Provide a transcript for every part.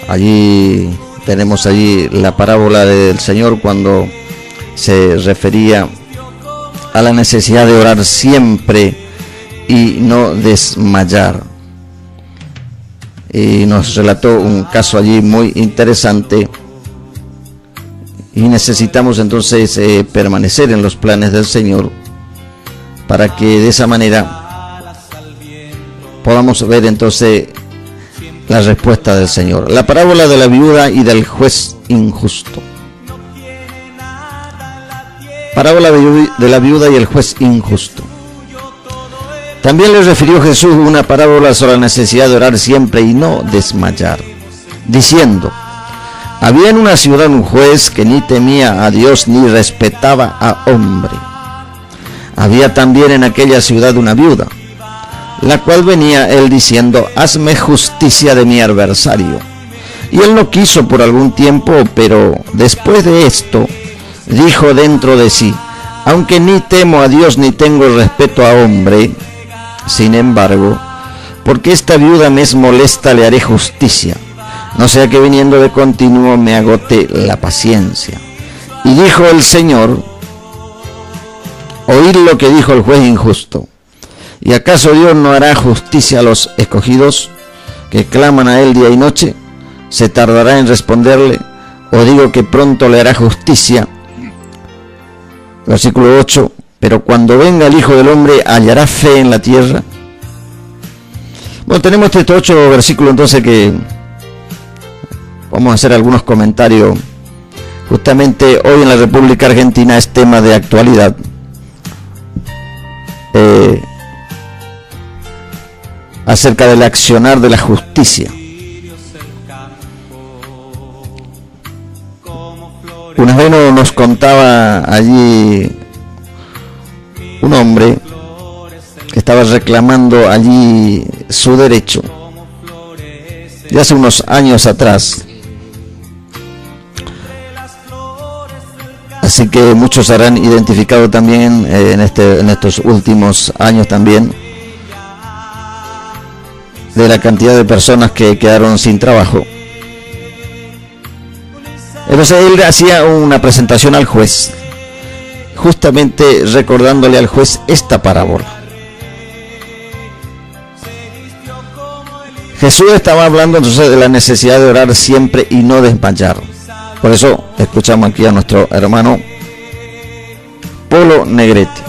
Allí tenemos la parábola del Señor cuando se refería a la necesidad de orar siempre y no desmayar. Y nos relató un caso allí muy interesante. Y necesitamos entonces permanecer en los planes del Señor para que de esa manera podamos ver entonces la respuesta del Señor. La parábola de la viuda y del juez injusto. Parábola de la viuda y el juez injusto. También le refirió Jesús una parábola sobre la necesidad de orar siempre y no desmayar, diciendo: había en una ciudad un juez que ni temía a Dios ni respetaba a hombre. Había también en aquella ciudad una viuda, la cual venía él diciendo: hazme justicia de mi adversario. Y él no quiso por algún tiempo, pero después de esto dijo dentro de sí: aunque ni temo a Dios ni tengo respeto a hombre, sin embargo, porque esta viuda me es molesta, le haré justicia, no sea que viniendo de continuo me agote la paciencia. Y dijo el Señor: oíd lo que dijo el juez injusto. ¿Y acaso Dios no hará justicia a los escogidos que claman a él día y noche? ¿Se tardará en responderle? ¿O digo que pronto le hará justicia? Versículo 8. Pero cuando venga el Hijo del Hombre, ¿hallará fe en la tierra? Bueno, tenemos estos 8 versículos entonces que vamos a hacer algunos comentarios. Justamente hoy en la República Argentina es tema de actualidad. Acerca del accionar de la justicia. Una vez nos contaba allí un hombre que estaba reclamando allí su derecho de hace unos años atrás. Así que muchos habrán identificado también en estos últimos años también de la cantidad de personas que quedaron sin trabajo. Entonces él hacía una presentación al juez, justamente recordándole al juez esta parábola. Jesús estaba hablando entonces de la necesidad de orar siempre y no desmayar. Por eso escuchamos aquí a nuestro hermano Polo Negrete.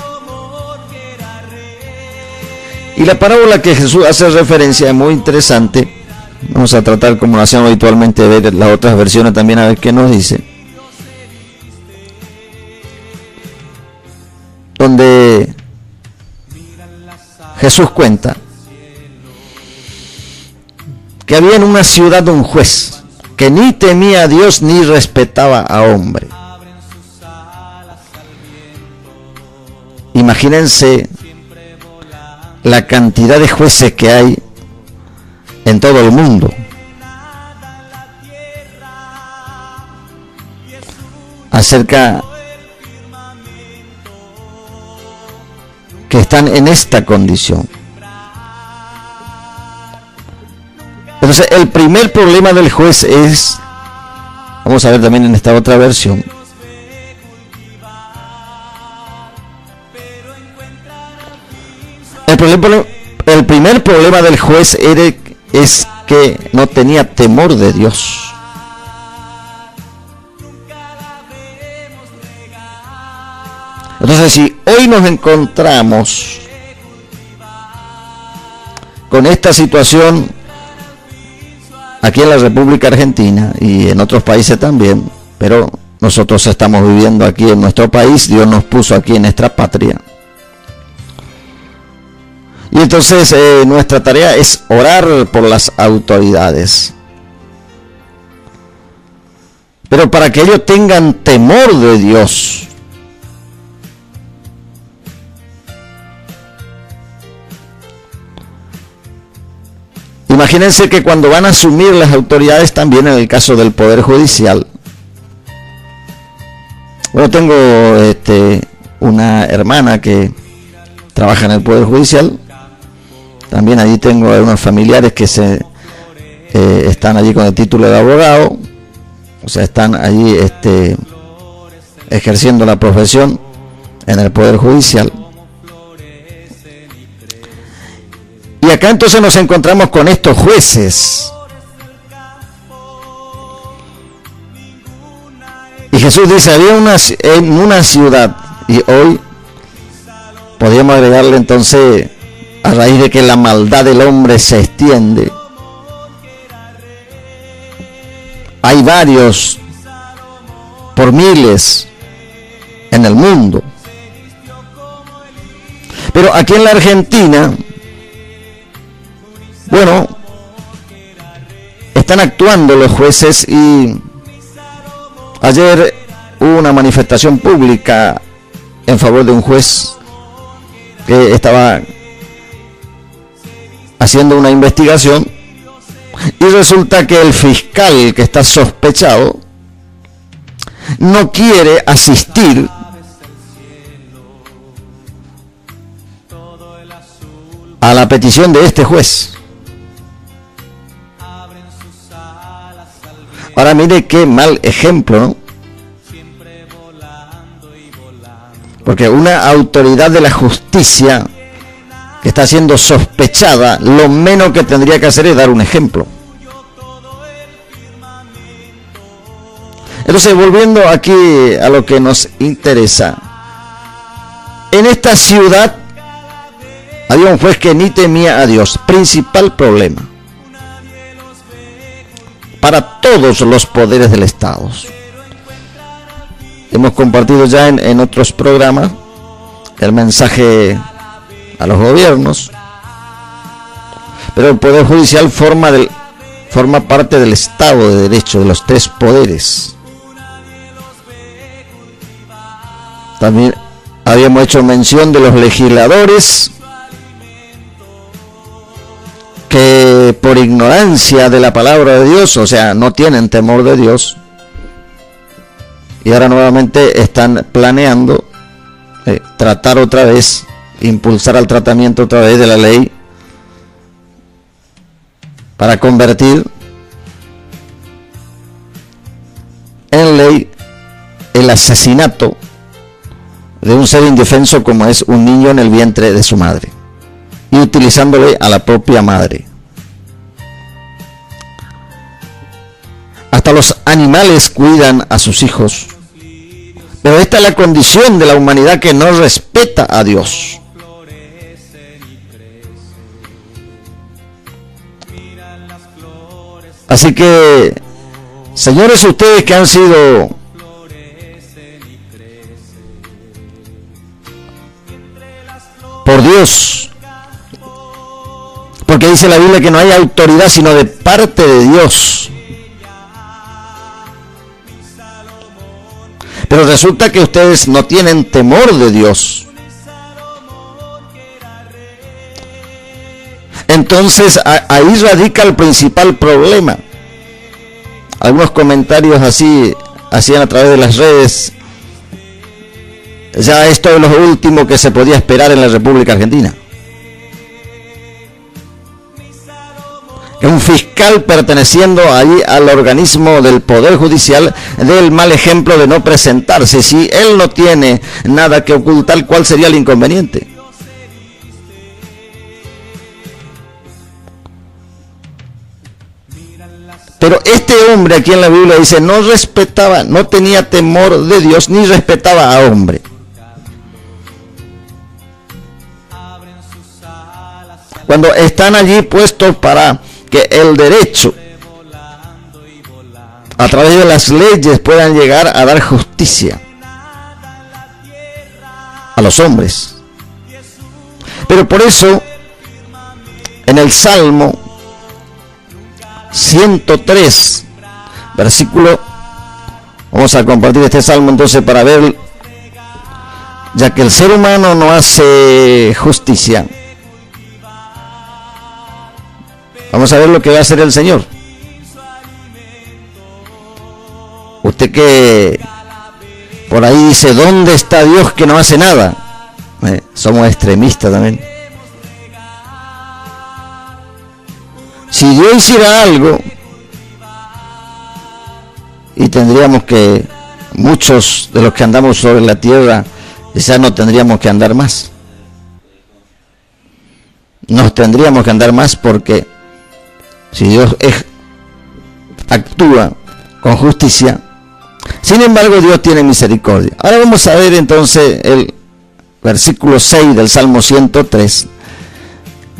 Y la parábola que Jesús hace referencia es muy interesante. Vamos a tratar, como lo hacemos habitualmente, de ver las otras versiones también, a ver qué nos dice. Donde Jesús cuenta que había en una ciudad un juez que ni temía a Dios ni respetaba a hombre. Imagínense la cantidad de jueces que hay en todo el mundo. Acerca que están en esta condición. Entonces el primer problema del juez es, vamos a ver también en esta otra versión, el primer problema del juez es que no tenía temor de Dios. Entonces, si hoy nos encontramos con esta situación aquí en la República Argentina y en otros países también, pero nosotros estamos viviendo aquí en nuestro país, Dios nos puso aquí en nuestra patria. Y entonces nuestra tarea es orar por las autoridades. Pero para que ellos tengan temor de Dios. Imagínense que cuando van a asumir las autoridades también en el caso del Poder Judicial. Bueno, tengo una hermana que trabaja en el Poder Judicial. También allí tengo unos familiares que se están allí con el título de abogado, o sea, están allí ejerciendo la profesión en el Poder Judicial. Y acá entonces nos encontramos con estos jueces. Y Jesús dice, había en una ciudad, y hoy podríamos agregarle entonces, a raíz de que la maldad del hombre se extiende, hay varios por miles en el mundo. Pero aquí en la Argentina, bueno, están actuando los jueces, y ayer hubo una manifestación pública en favor de un juez que estaba haciendo una investigación, y resulta que el fiscal que está sospechado no quiere asistir a la petición de este juez. Ahora mire qué mal ejemplo, ¿no? Porque una autoridad de la justicia que está siendo sospechada, lo menos que tendría que hacer es dar un ejemplo. Entonces, volviendo aquí a lo que nos interesa, en esta ciudad había un juez que ni temía a Dios. Principal problema para todos los poderes del Estado. Hemos compartido ya en otros programas el mensaje a los gobiernos, pero el Poder Judicial forma parte del Estado de Derecho, de los tres poderes. También habíamos hecho mención de los legisladores que por ignorancia de la palabra de Dios, o sea, no tienen temor de Dios, y ahora nuevamente están planeando tratar otra vez, impulsar al tratamiento otra vez de la ley para convertir en ley el asesinato de un ser indefenso como es un niño en el vientre de su madre, y utilizándole a la propia madre. Hasta los animales cuidan a sus hijos, pero esta es la condición de la humanidad que no respeta a Dios. Así que, señores, ustedes que han sido por Dios, porque dice la Biblia que no hay autoridad sino de parte de Dios, pero resulta que ustedes no tienen temor de Dios. Entonces ahí radica el principal problema. Algunos comentarios así hacían a través de las redes: ya esto es lo último que se podía esperar en la República Argentina. Que un fiscal perteneciendo allí al organismo del Poder Judicial dé el mal ejemplo de no presentarse. Si él no tiene nada que ocultar, ¿cuál sería el inconveniente? Pero este hombre aquí en la Biblia dice, no respetaba, no tenía temor de Dios, ni respetaba a hombre. Cuando están allí puestos para que el derecho, a través de las leyes, puedan llegar a dar justicia a los hombres. Pero por eso, en el Salmo 103, versículo, vamos a compartir este salmo entonces para ver, ya que el ser humano no hace justicia, vamos a ver lo que va a hacer el Señor. Usted que por ahí dice, ¿dónde está Dios que no hace nada? Somos extremistas también. si Dios hiciera algo, y tendríamos que, muchos de los que andamos sobre la tierra, quizás no tendríamos que andar más. Nos tendríamos que andar más, porque si Dios actúa con justicia, sin embargo Dios tiene misericordia. Ahora vamos a ver entonces el versículo 6 del Salmo 103.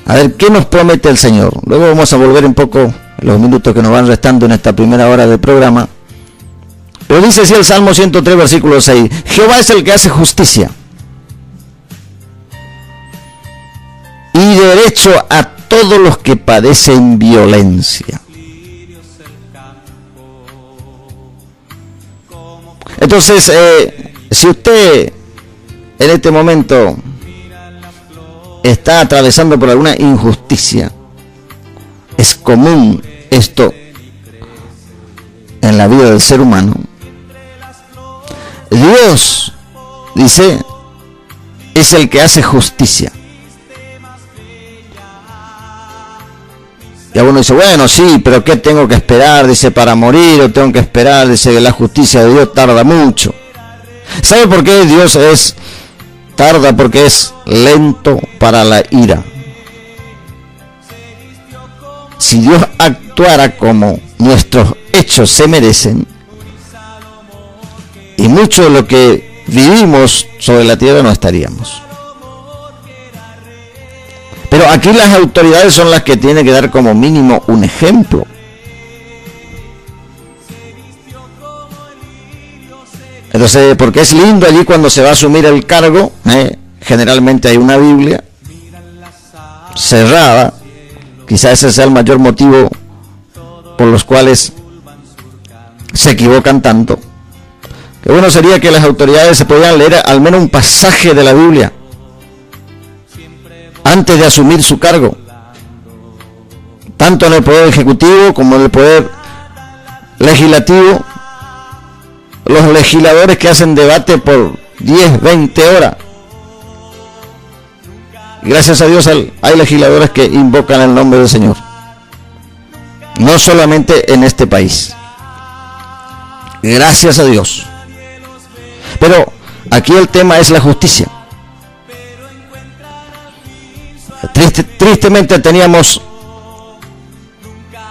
A ver qué nos promete el Señor. Luego vamos a volver un poco los minutos que nos van restando en esta primera hora del programa. Pero dice así el Salmo 103, versículo 6. Jehová es el que hace justicia y derecho a todos los que padecen violencia. Entonces, si usted en este momento está atravesando por alguna injusticia, es común esto en la vida del ser humano. Dios, dice, es el que hace justicia. Y alguno dice, bueno, sí, pero ¿qué tengo que esperar? Dice, para morir, o tengo que esperar, dice, que la justicia de Dios tarda mucho. ¿Sabe por qué Dios tarda? Porque es lento para la ira. Si Dios actuara como nuestros hechos se merecen, y mucho de lo que vivimos sobre la tierra no estaríamos. Pero aquí las autoridades son las que tienen que dar como mínimo un ejemplo. Entonces, porque es lindo allí cuando se va a asumir el cargo, generalmente hay una Biblia cerrada, quizás ese sea el mayor motivo por los cuales se equivocan tanto. Qué bueno sería que las autoridades se pudieran leer al menos un pasaje de la Biblia antes de asumir su cargo, tanto en el poder ejecutivo como en el poder legislativo. Los legisladores que hacen debate por 10, 20 horas. Gracias a Dios hay legisladores que invocan el nombre del Señor, no solamente en este país, gracias a Dios. Pero aquí el tema es la justicia. Tristemente teníamos,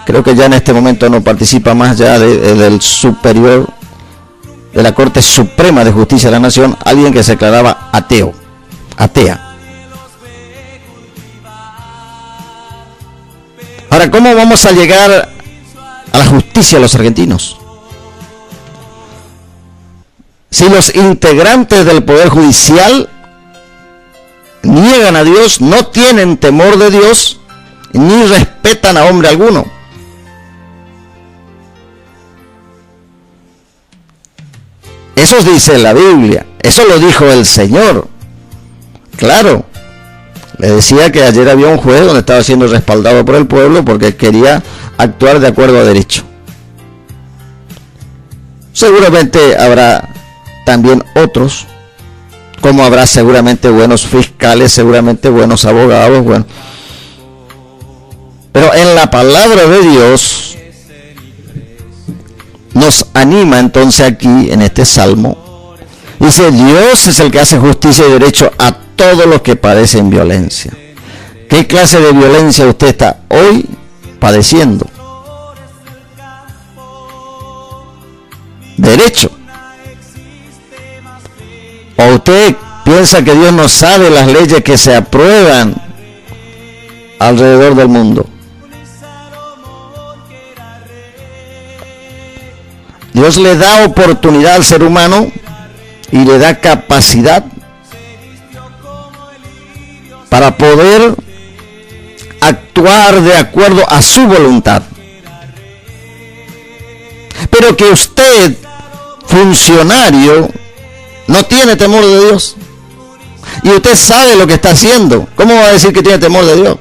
creo que ya en este momento no participa más ya del superior de la Corte Suprema de Justicia de la Nación, alguien que se declaraba atea. Ahora, ¿cómo vamos a llegar a la justicia de los argentinos? Si los integrantes del Poder Judicial niegan a Dios, no tienen temor de Dios, ni respetan a hombre alguno. Eso dice la Biblia, eso lo dijo el Señor. Claro, le decía que ayer había un juez donde estaba siendo respaldado por el pueblo porque quería actuar de acuerdo a derecho. Seguramente habrá también otros, como habrá seguramente buenos fiscales, seguramente buenos abogados, bueno. Pero en la palabra de Dios nos anima entonces aquí en este salmo. Dice, Dios es el que hace justicia y derecho a todos los que padecen violencia. ¿Qué clase de violencia usted está hoy padeciendo? Derecho. ¿O usted piensa que Dios no sabe las leyes que se aprueban alrededor del mundo? Dios le da oportunidad al ser humano y le da capacidad para poder actuar de acuerdo a su voluntad. Pero que usted, funcionario, no tiene temor de Dios. Y usted sabe lo que está haciendo. ¿Cómo va a decir que tiene temor de Dios?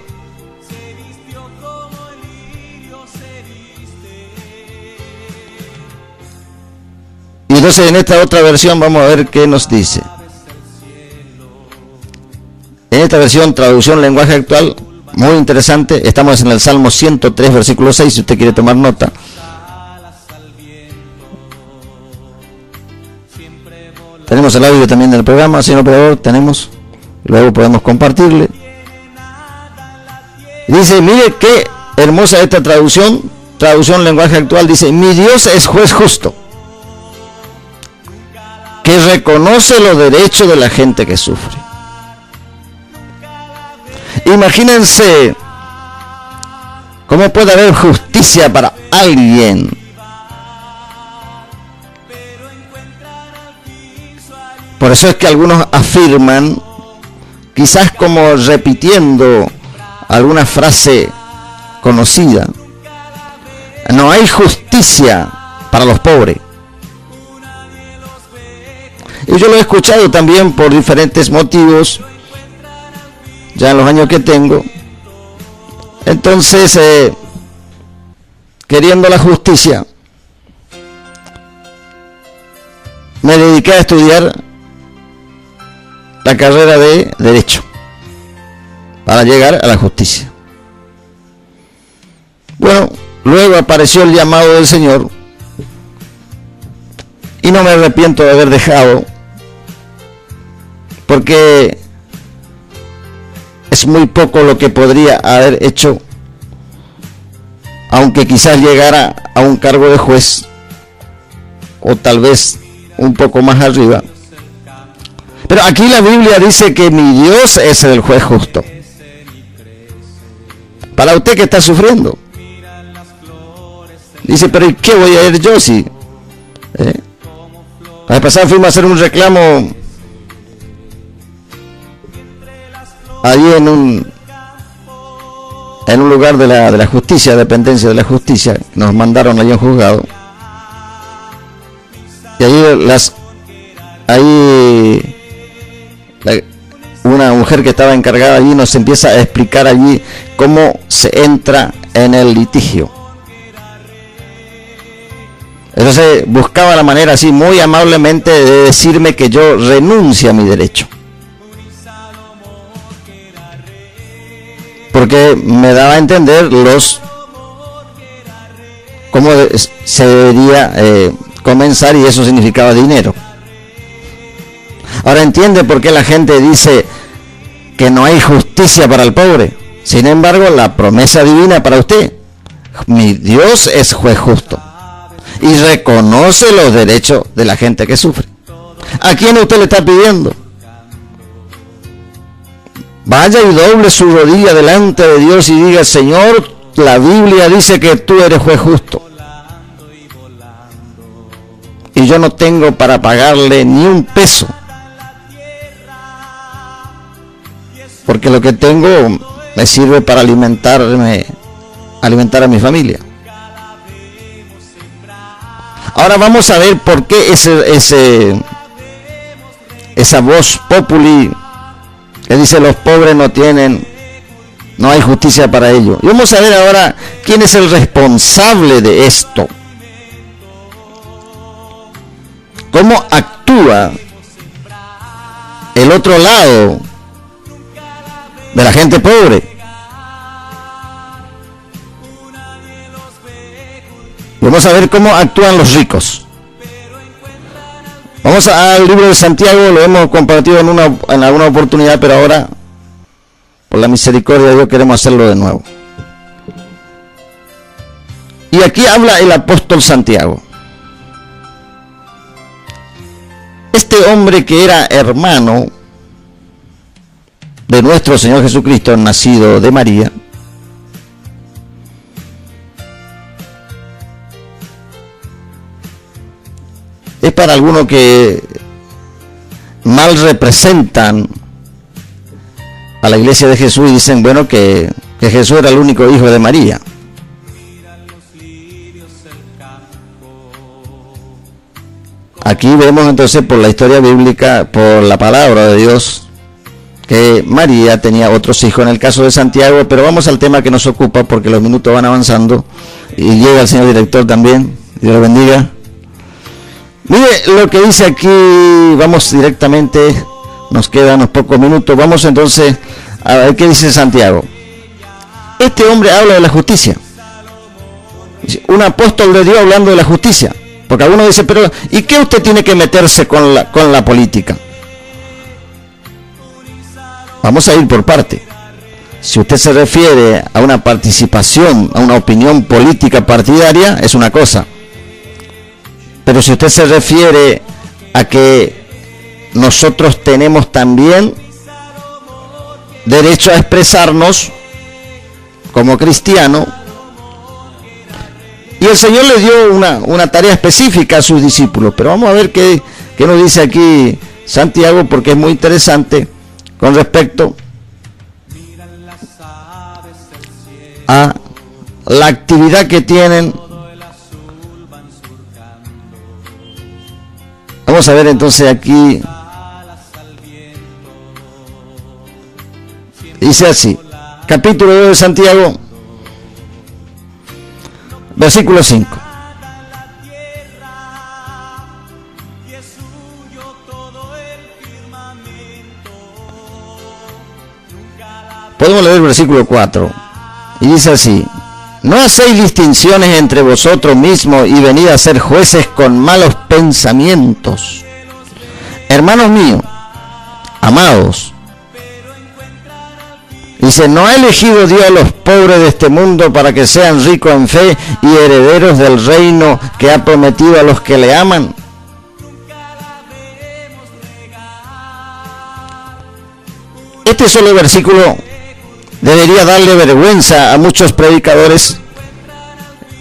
Y entonces en esta otra versión vamos a ver qué nos dice. En esta versión, traducción lenguaje actual, muy interesante. Estamos en el Salmo 103, versículo 6, si usted quiere tomar nota. Tenemos el audio también del programa, señor operador, tenemos. Luego podemos compartirle. Dice, mire qué hermosa esta traducción lenguaje actual, dice, mi Dios es juez justo, que reconoce los derechos de la gente que sufre. Imagínense cómo puede haber justicia para alguien por eso es que algunos afirman, quizás como repitiendo alguna frase conocida, no hay justicia para los pobres. Y yo lo he escuchado también por diferentes motivos, ya en los años que tengo. Entonces, queriendo la justicia, me dediqué a estudiar la carrera de Derecho para llegar a la justicia. Bueno, luego apareció el llamado del Señor y no me arrepiento de haber dejado, porque es muy poco lo que podría haber hecho, aunque quizás llegara a un cargo de juez o tal vez un poco más arriba. Pero aquí la Biblia dice que mi Dios es el juez justo. Para usted que está sufriendo, dice, pero ¿y qué voy a ir yo si? La vez pasada fuimos a hacer un reclamo allí en un lugar de la justicia, dependencia de la justicia, nos mandaron allí en juzgado. Y ahí una mujer que estaba encargada allí nos empieza a explicar allí cómo se entra en el litigio. Entonces buscaba la manera así muy amablemente de decirme que yo renuncie a mi derecho, porque me daba a entender cómo se debería comenzar, y eso significaba dinero. Ahora entiende por qué la gente dice que no hay justicia para el pobre. Sin embargo, la promesa divina para usted, mi Dios es juez justo y reconoce los derechos de la gente que sufre. ¿A quién usted le está pidiendo? Vaya y doble su rodilla delante de Dios y diga, Señor, la Biblia dice que tú eres juez justo y yo no tengo para pagarle ni un peso, porque lo que tengo me sirve para alimentar a mi familia. Ahora vamos a ver por qué esa voz populi que dice los pobres no hay justicia para ellos. Y vamos a ver ahora quién es el responsable de esto. ¿Cómo actúa el otro lado de la gente pobre? Vamos a ver cómo actúan los ricos. Vamos al libro de Santiago, lo hemos compartido en alguna oportunidad, pero ahora, por la misericordia de Dios, queremos hacerlo de nuevo. Y aquí habla el apóstol Santiago. Este hombre que era hermano de nuestro Señor Jesucristo, nacido de María, es para algunos que mal representan a la iglesia de Jesús y dicen, bueno, que Jesús era el único hijo de María. Aquí vemos entonces por la historia bíblica, por la palabra de Dios, que María tenía otros hijos en el caso de Santiago, pero vamos al tema que nos ocupa porque los minutos van avanzando y llega el señor director también. Dios lo bendiga. Mire lo que dice aquí, vamos directamente, nos quedan unos pocos minutos, vamos entonces a ver qué dice Santiago. Este hombre habla de la justicia. Un apóstol de Dios hablando de la justicia. Porque algunos dicen, pero ¿y qué usted tiene que meterse con la política? Vamos a ir por parte. Si usted se refiere a una participación, a una opinión política partidaria, es una cosa. Pero si usted se refiere a que nosotros tenemos también derecho a expresarnos como cristiano, y el Señor le dio una tarea específica a sus discípulos, pero vamos a ver qué nos dice aquí Santiago, porque es muy interesante con respecto a la actividad que tienen. Vamos a ver entonces aquí. Dice así, capítulo 2 de Santiago, versículo 5. Podemos leer el versículo 4. Y dice así: no hacéis distinciones entre vosotros mismos y venid a ser jueces con malos pensamientos. Hermanos míos, amados, dice, ¿no ha elegido Dios a los pobres de este mundo para que sean ricos en fe y herederos del reino que ha prometido a los que le aman? Este solo versículo debería darle vergüenza a muchos predicadores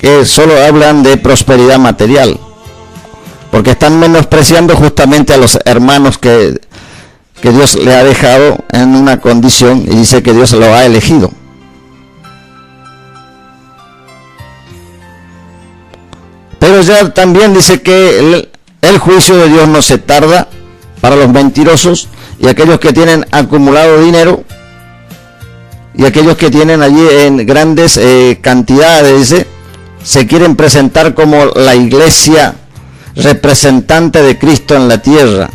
que solo hablan de prosperidad material, porque están menospreciando justamente a los hermanos que Dios le ha dejado en una condición, y dice que Dios lo ha elegido. Pero ya también dice que el juicio de Dios no se tarda para los mentirosos y aquellos que tienen acumulado dinero y aquellos que tienen allí en grandes cantidades, dice, se quieren presentar como la iglesia representante de Cristo en la tierra.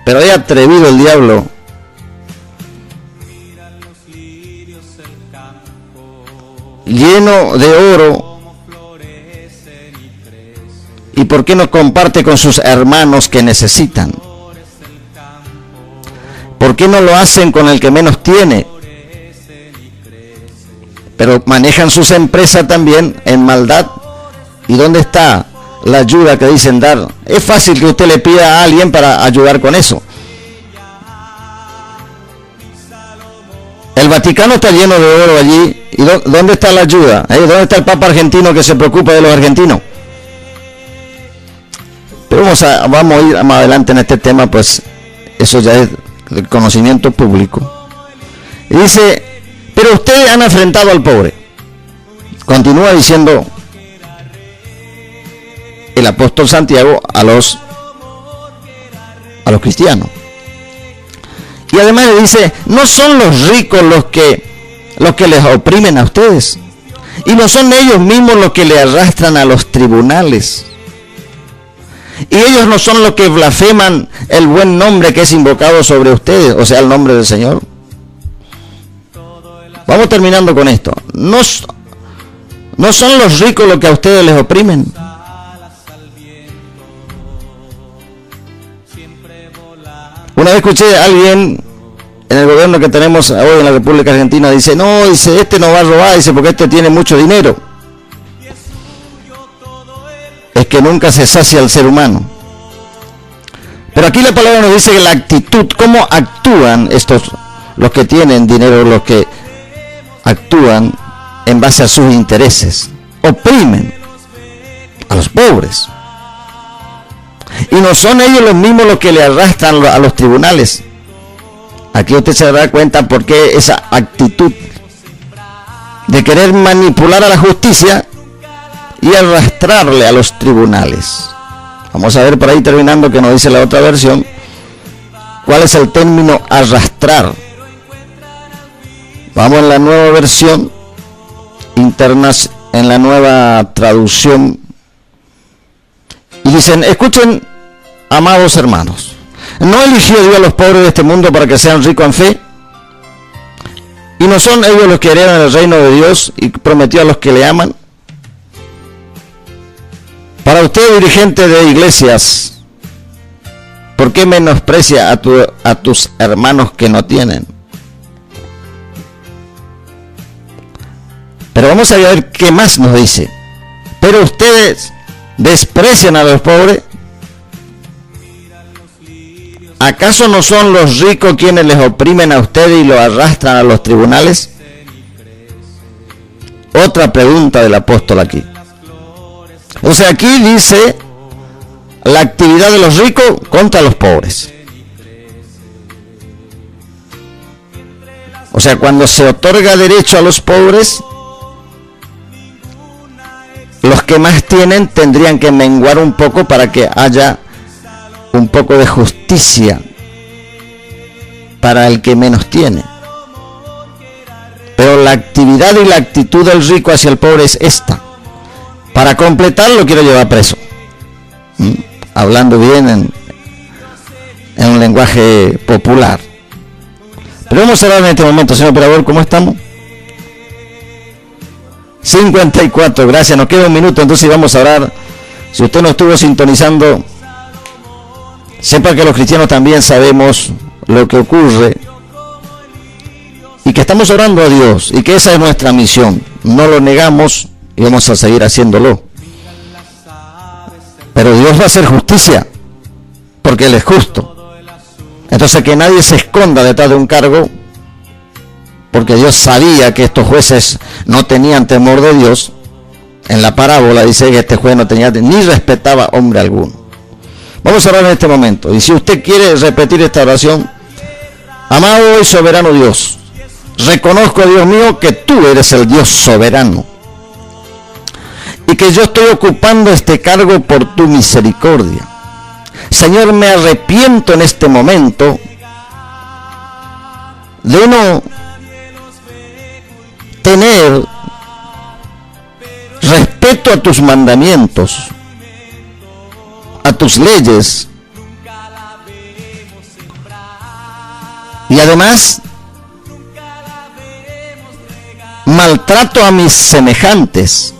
Pero hay atrevido el diablo. Lleno de oro. ¿Y por qué no comparte con sus hermanos que necesitan? ¿Por qué no lo hacen con el que menos tiene? Pero manejan sus empresas también en maldad. ¿Y dónde está la ayuda que dicen dar? Es fácil que usted le pida a alguien para ayudar con eso. El Vaticano está lleno de oro allí. ¿Y dónde está la ayuda? ¿Dónde está el Papa argentino que se preocupa de los argentinos? Pero vamos a ir más adelante en este tema, pues eso ya es el conocimiento público. Y dice, pero ustedes han afrentado al pobre. Continúa diciendo el apóstol Santiago a los cristianos. Y además le dice, no son los ricos los que les oprimen a ustedes, y no son ellos mismos los que le arrastran a los tribunales, y ellos no son los que blasfeman el buen nombre que es invocado sobre ustedes, o sea, el nombre del Señor. Vamos terminando con esto. No son los ricos los que a ustedes les oprimen. Una vez escuché a alguien en el gobierno que tenemos hoy en la República Argentina, dice, no, dice, este no va a robar, dice, porque este tiene mucho dinero. Es que nunca se sacia el ser humano. Pero aquí la palabra nos dice que la actitud, cómo actúan los que tienen dinero, los que actúan en base a sus intereses, oprimen a los pobres. Y no son ellos los mismos los que le arrastran a los tribunales. Aquí usted se dará cuenta por qué esa actitud de querer manipular a la justicia y arrastrarle a los tribunales. Vamos a ver por ahí terminando que nos dice la otra versión cuál es el término arrastrar. Vamos en la nueva versión interna, en la nueva traducción, y dicen, escuchen, amados hermanos, ¿no eligió Dios a los pobres de este mundo para que sean ricos en fe ¿Y no son ellos los que heredan el reino de Dios y prometió a los que le aman? Para usted, dirigente de iglesias, ¿por qué menosprecia a tus hermanos que no tienen? Pero vamos a ver qué más nos dice. Pero ustedes desprecian a los pobres. ¿Acaso no son los ricos quienes les oprimen a ustedes y los arrastran a los tribunales? Otra pregunta del apóstol aquí. O sea, aquí dice la actividad de los ricos contra los pobres. O sea, cuando se otorga derecho a los pobres, los que más tienen tendrían que menguar un poco para que haya un poco de justicia para el que menos tiene. Pero la actividad y la actitud del rico hacia el pobre es esta. Para completar, lo quiero llevar preso. Hablando bien en un lenguaje popular. Pero vamos a hablar en este momento, señor operador, ¿cómo estamos? 54, gracias, nos queda un minuto, entonces vamos a orar. Si usted no estuvo sintonizando, sepa que los cristianos también sabemos lo que ocurre y que estamos orando a Dios y que esa es nuestra misión. No lo negamos y vamos a seguir haciéndolo. Pero Dios va a hacer justicia porque Él es justo. Entonces que nadie se esconda detrás de un cargo, porque Dios sabía que estos jueces no tenían temor de Dios. En la parábola dice que este juez no tenía ni respetaba hombre alguno. Vamos a orar en este momento. Y si usted quiere repetir esta oración: amado y soberano Dios, reconozco, Dios mío, que tú eres el Dios soberano y que yo estoy ocupando este cargo por tu misericordia. Señor, me arrepiento en este momento de no tener respeto a tus mandamientos, a tus leyes, y además maltrato a mis semejantes.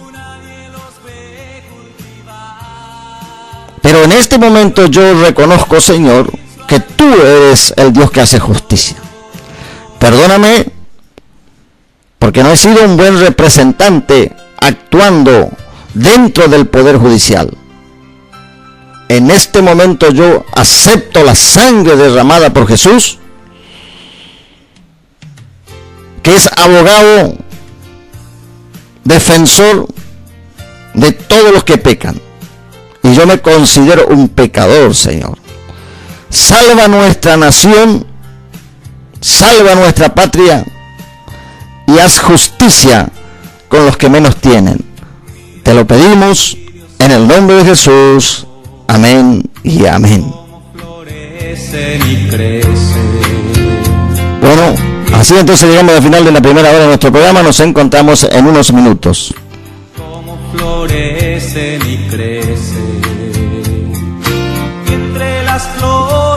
Pero en este momento yo reconozco, Señor, que tú eres el Dios que hace justicia. Perdóname porque no he sido un buen representante actuando dentro del Poder Judicial. En este momento yo acepto la sangre derramada por Jesús, que es abogado, defensor de todos los que pecan. Y yo me considero un pecador, Señor. Salva nuestra nación, salva nuestra patria y haz justicia con los que menos tienen. Te lo pedimos en el nombre de Jesús. Amén y amén. Bueno, así entonces llegamos al final de la primera hora de nuestro programa. Nos encontramos en unos minutos. Como florecen y crecen entre las flores.